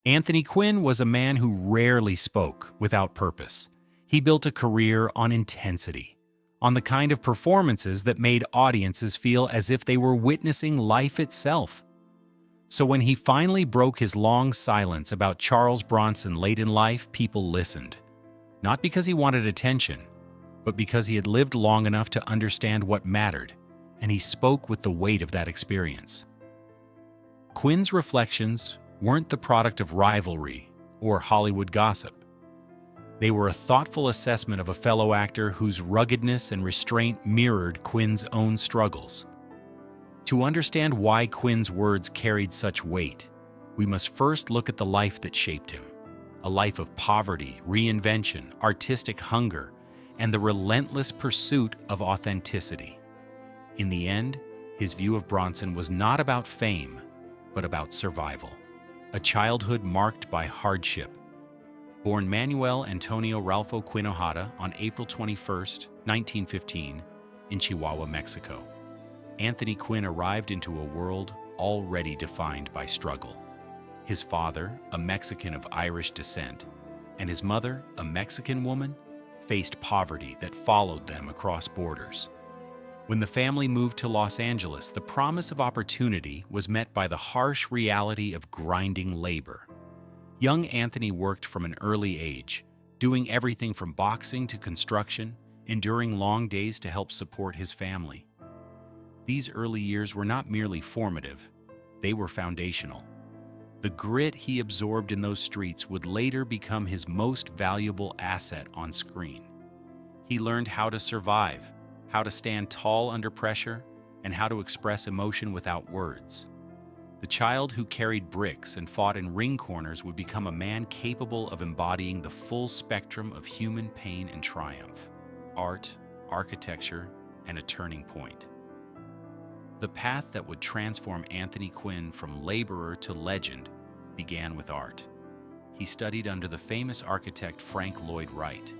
Anthony Quinn was a man who rarely spoke without purpose. He built a career on intensity, on the kind of performances that made audiences feel as if they were witnessing life itself. So when he finally broke his long silence about Charles Bronson late in life, people listened. Not because he wanted attention, but because he had lived long enough to understand what mattered, and he spoke with the weight of that experience. Quinn's reflections weren't the product of rivalry or Hollywood gossip. They were a thoughtful assessment of a fellow actor whose ruggedness and restraint mirrored Quinn's own struggles. To understand why Quinn's words carried such weight, we must first look at the life that shaped him. A life of poverty, reinvention, artistic hunger, and the relentless pursuit of authenticity. In the end, his view of Bronson was not about fame, but about survival. A childhood marked by hardship. Born Manuel Antonio Ralpho Quinn Ojeda on April 21, 1915, in Chihuahua, Mexico, Anthony Quinn arrived into a world already defined by struggle. His father, a Mexican of Irish descent, and his mother, a Mexican woman, faced poverty that followed them across borders. When the family moved to Los Angeles, the promise of opportunity was met by the harsh reality of grinding labor. Young Anthony worked from an early age, doing everything from boxing to construction, enduring long days to help support his family. These early years were not merely formative, they were foundational. The grit he absorbed in those streets would later become his most valuable asset on screen. He learned how to survive, how to stand tall under pressure, and how to express emotion without words. The child who carried bricks and fought in ring corners would become a man capable of embodying the full spectrum of human pain and triumph, art, architecture, and a turning point. The path that would transform Anthony Quinn from laborer to legend began with art. He studied under the famous architect Frank Lloyd Wright,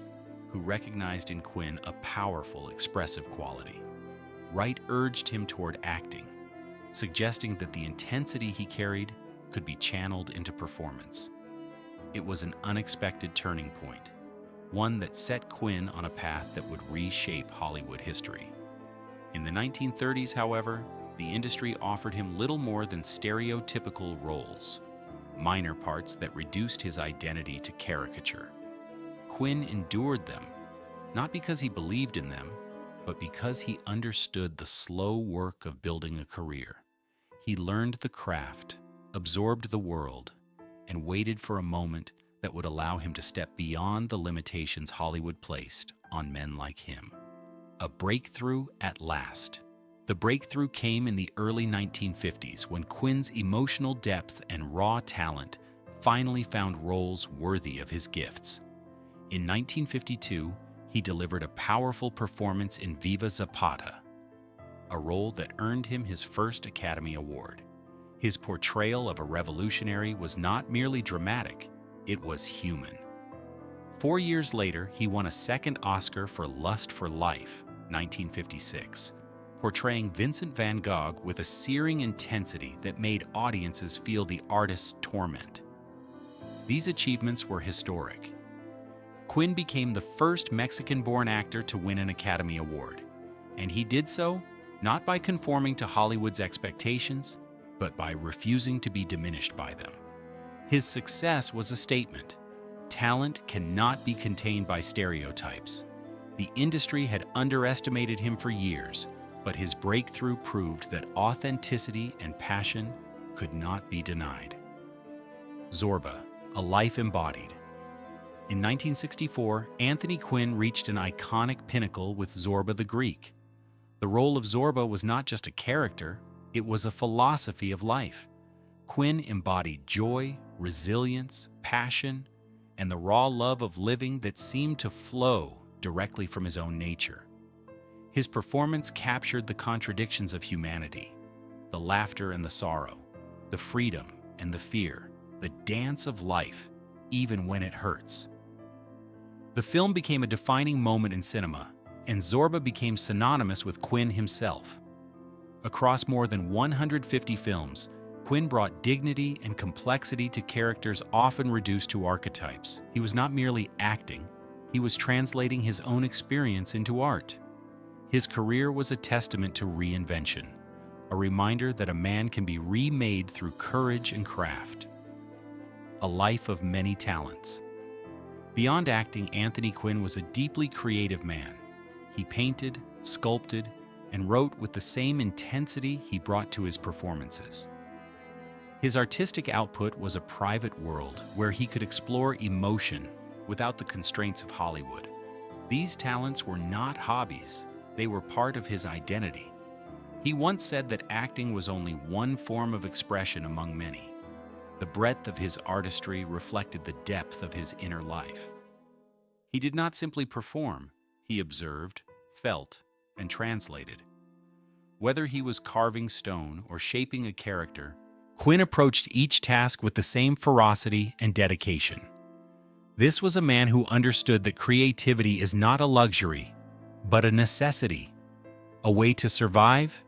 who recognized in Quinn a powerful, expressive quality. Wright urged him toward acting, suggesting that the intensity he carried could be channeled into performance. It was an unexpected turning point, one that set Quinn on a path that would reshape Hollywood history. In the 1930s, however, the industry offered him little more than stereotypical roles, minor parts that reduced his identity to caricature. Quinn endured them, not because he believed in them, but because he understood the slow work of building a career. He learned the craft, absorbed the world, and waited for a moment that would allow him to step beyond the limitations Hollywood placed on men like him. A breakthrough at last. The breakthrough came in the early 1950s when Quinn's emotional depth and raw talent finally found roles worthy of his gifts. In 1952, he delivered a powerful performance in Viva Zapata, a role that earned him his first Academy Award. His portrayal of a revolutionary was not merely dramatic, it was human. 4 years later, he won a second Oscar for Lust for Life, 1956, portraying Vincent van Gogh with a searing intensity that made audiences feel the artist's torment. These achievements were historic. Quinn became the first Mexican-born actor to win an Academy Award, and he did so not by conforming to Hollywood's expectations, but by refusing to be diminished by them. His success was a statement. Talent cannot be contained by stereotypes. The industry had underestimated him for years, but his breakthrough proved that authenticity and passion could not be denied. Zorba, a life embodied. In 1964, Anthony Quinn reached an iconic pinnacle with Zorba the Greek. The role of Zorba was not just a character, it was a philosophy of life. Quinn embodied joy, resilience, passion, and the raw love of living that seemed to flow directly from his own nature. His performance captured the contradictions of humanity, the laughter and the sorrow, the freedom and the fear, the dance of life, even when it hurts. The film became a defining moment in cinema, and Zorba became synonymous with Quinn himself. Across more than 150 films, Quinn brought dignity and complexity to characters often reduced to archetypes. He was not merely acting, he was translating his own experience into art. His career was a testament to reinvention, a reminder that a man can be remade through courage and craft. A life of many talents. Beyond acting, Anthony Quinn was a deeply creative man. He painted, sculpted, and wrote with the same intensity he brought to his performances. His artistic output was a private world where he could explore emotion without the constraints of Hollywood. These talents were not hobbies, they were part of his identity. He once said that acting was only one form of expression among many. The breadth of his artistry reflected the depth of his inner life. He did not simply perform, he observed, felt, and translated. Whether he was carving stone or shaping a character, Quinn approached each task with the same ferocity and dedication. This was a man who understood that creativity is not a luxury, but a necessity, a way to survive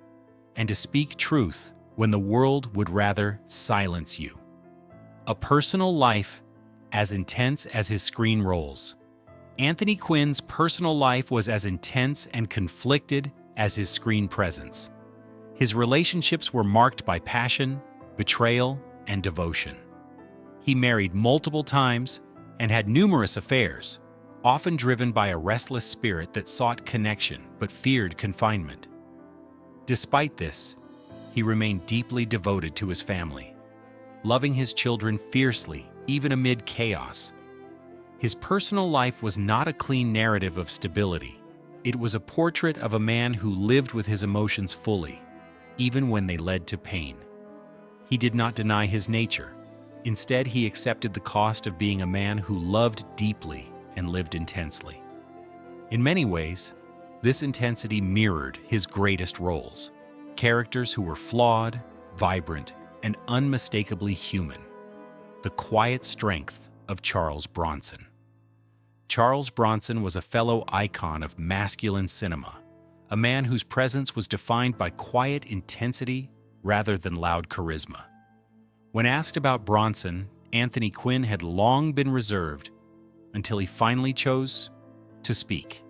and to speak truth when the world would rather silence you. A personal life as intense as his screen roles. Anthony Quinn's personal life was as intense and conflicted as his screen presence. His relationships were marked by passion, betrayal, and devotion. He married multiple times and had numerous affairs, often driven by a restless spirit that sought connection but feared confinement. Despite this, he remained deeply devoted to his family, loving his children fiercely, even amid chaos. His personal life was not a clean narrative of stability. It was a portrait of a man who lived with his emotions fully, even when they led to pain. He did not deny his nature. Instead, he accepted the cost of being a man who loved deeply and lived intensely. In many ways, this intensity mirrored his greatest roles, characters who were flawed, vibrant, and unmistakably human. The quiet strength of Charles Bronson. Charles Bronson was a fellow icon of masculine cinema, a man whose presence was defined by quiet intensity rather than loud charisma. When asked about Bronson, Anthony Quinn had long been reserved until he finally chose to speak.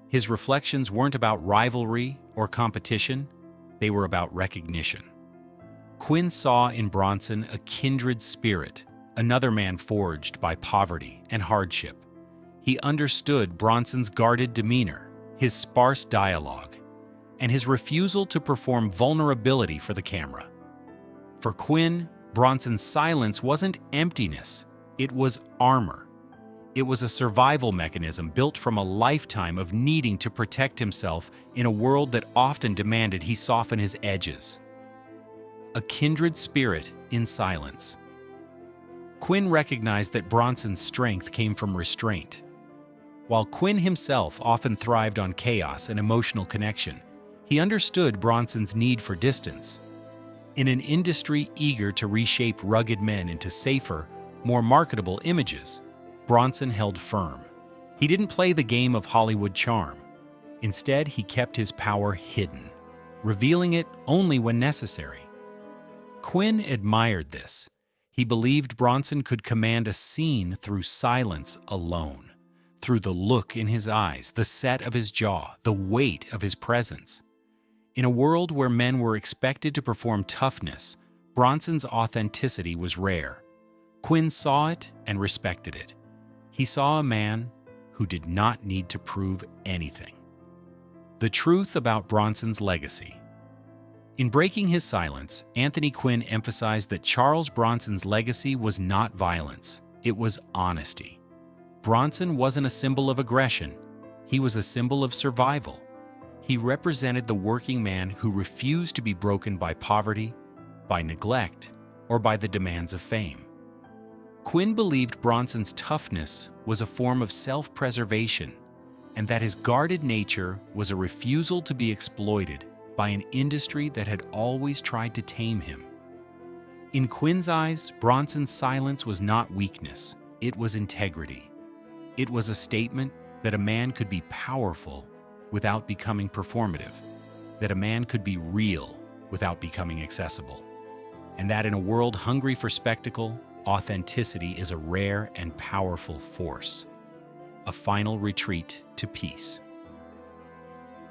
His reflections weren't about rivalry or competition, they were about recognition. Quinn saw in Bronson a kindred spirit, another man forged by poverty and hardship. He understood Bronson's guarded demeanor, his sparse dialogue, and his refusal to perform vulnerability for the camera. For Quinn, Bronson's silence wasn't emptiness, it was armor. It was a survival mechanism built from a lifetime of needing to protect himself in a world that often demanded he soften his edges. A kindred spirit in silence. Quinn recognized that Bronson's strength came from restraint. While Quinn himself often thrived on chaos and emotional connection, he understood Bronson's need for distance. In an industry eager to reshape rugged men into safer, more marketable images, Bronson held firm. He didn't play the game of Hollywood charm. Instead, he kept his power hidden, revealing it only when necessary. Quinn admired this. He believed Bronson could command a scene through silence alone, through the look in his eyes, the set of his jaw, the weight of his presence. In a world where men were expected to perform toughness, Bronson's authenticity was rare. Quinn saw it and respected it. He saw a man who did not need to prove anything. The truth about Bronson's legacy. In breaking his silence, Anthony Quinn emphasized that Charles Bronson's legacy was not violence, it was honesty. Bronson wasn't a symbol of aggression, he was a symbol of survival. He represented the working man who refused to be broken by poverty, by neglect, or by the demands of fame. Quinn believed Bronson's toughness was a form of self-preservation, and that his guarded nature was a refusal to be exploited by an industry that had always tried to tame him. In Quinn's eyes, Bronson's silence was not weakness, it was integrity. It was a statement that a man could be powerful without becoming performative, that a man could be real without becoming accessible. and that in a world hungry for spectacle, authenticity is a rare and powerful force. A final retreat to peace.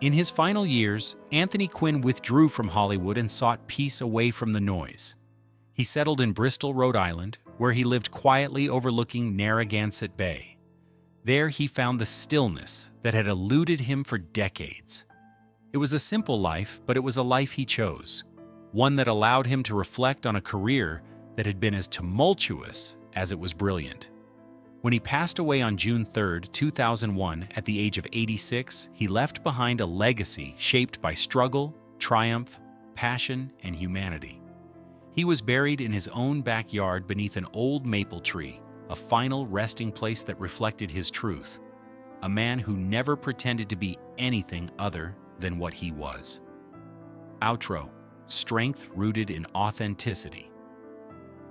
In his final years, Anthony Quinn withdrew from Hollywood and sought peace away from the noise. He settled in Bristol, Rhode Island, where he lived quietly overlooking Narragansett Bay. There he found the stillness that had eluded him for decades. It was a simple life, but it was a life he chose, one that allowed him to reflect on a career that had been as tumultuous as it was brilliant. When he passed away on June 3, 2001, at the age of 86, he left behind a legacy shaped by struggle, triumph, passion, and humanity. He was buried in his own backyard beneath an old maple tree, a final resting place that reflected his truth. A man who never pretended to be anything other than what he was. Outro: strength rooted in authenticity.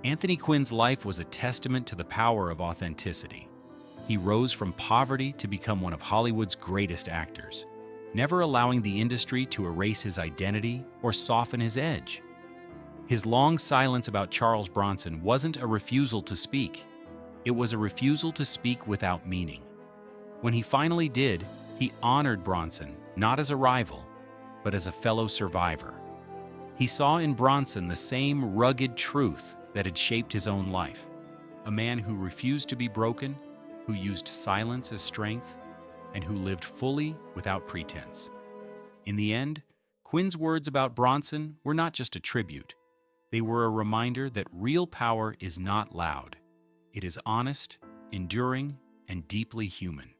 Anthony Quinn's life was a testament to the power of authenticity. He rose from poverty to become one of Hollywood's greatest actors, never allowing the industry to erase his identity or soften his edge. His long silence about Charles Bronson wasn't a refusal to speak. It was a refusal to speak without meaning. When he finally did, he honored Bronson not as a rival, but as a fellow survivor. He saw in Bronson the same rugged truth that had shaped his own life, a man who refused to be broken, who used silence as strength, and who lived fully without pretense. In the end, Quinn's words about Bronson were not just a tribute. They were a reminder that real power is not loud. It is honest, enduring, and deeply human.